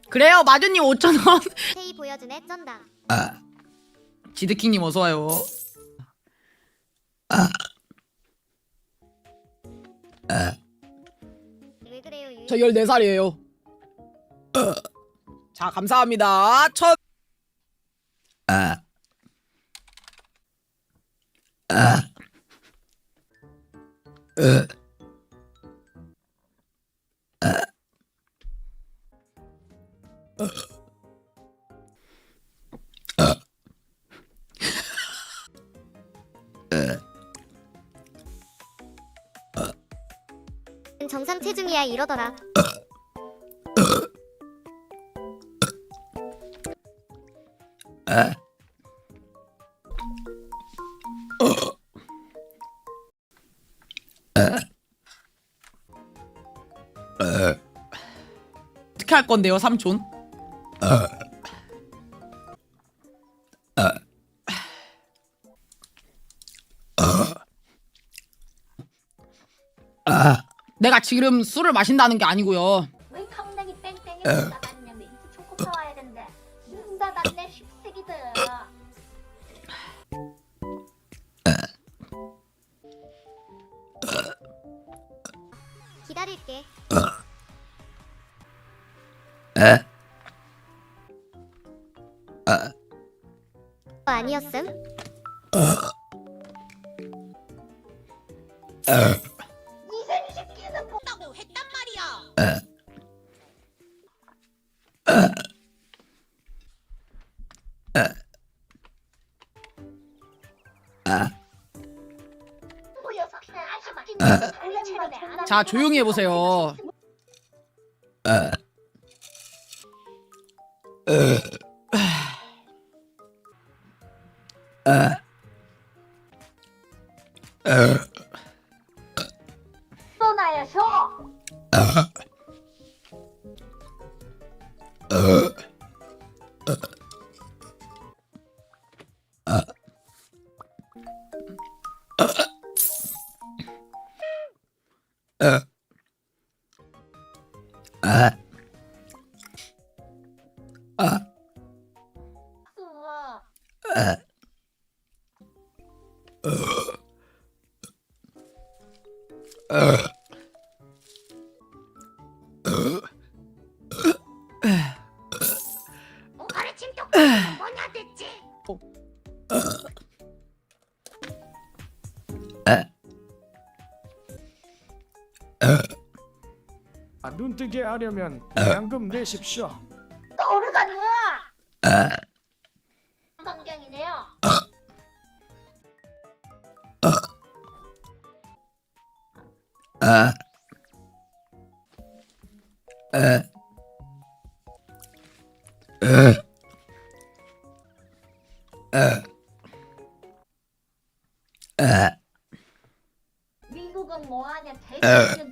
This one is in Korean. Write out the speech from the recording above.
그래요, 마주님 5,000원. 테이 보여주네 쩐다. 지드킹님 어서와요. 왜 그래요 유? 저 14살이에요. 자, 감사합니다. 정상 체중이야 이러더라. 어떻게 할 건데요, 삼촌? 내가 지금 술을 마신다는 게 아니고요. 왜 탕당이 뺑뺑이 나갔냐면 이제 초코 사와야 된대. 눈 닫았네 십세기들. 기다릴게. 아니었음? 이세미 새끼는 뭐라고 했단 말이야. 뭐여서 자, 조용히 해보세요. 또 나야 쇼. 우와. 가르침 똑바로 뭐냐 됐지? 눈뜨게 하려면 양금 내십시오. 떠오르가 누워. 광경이네요. 미국은 뭐하냐? 대기는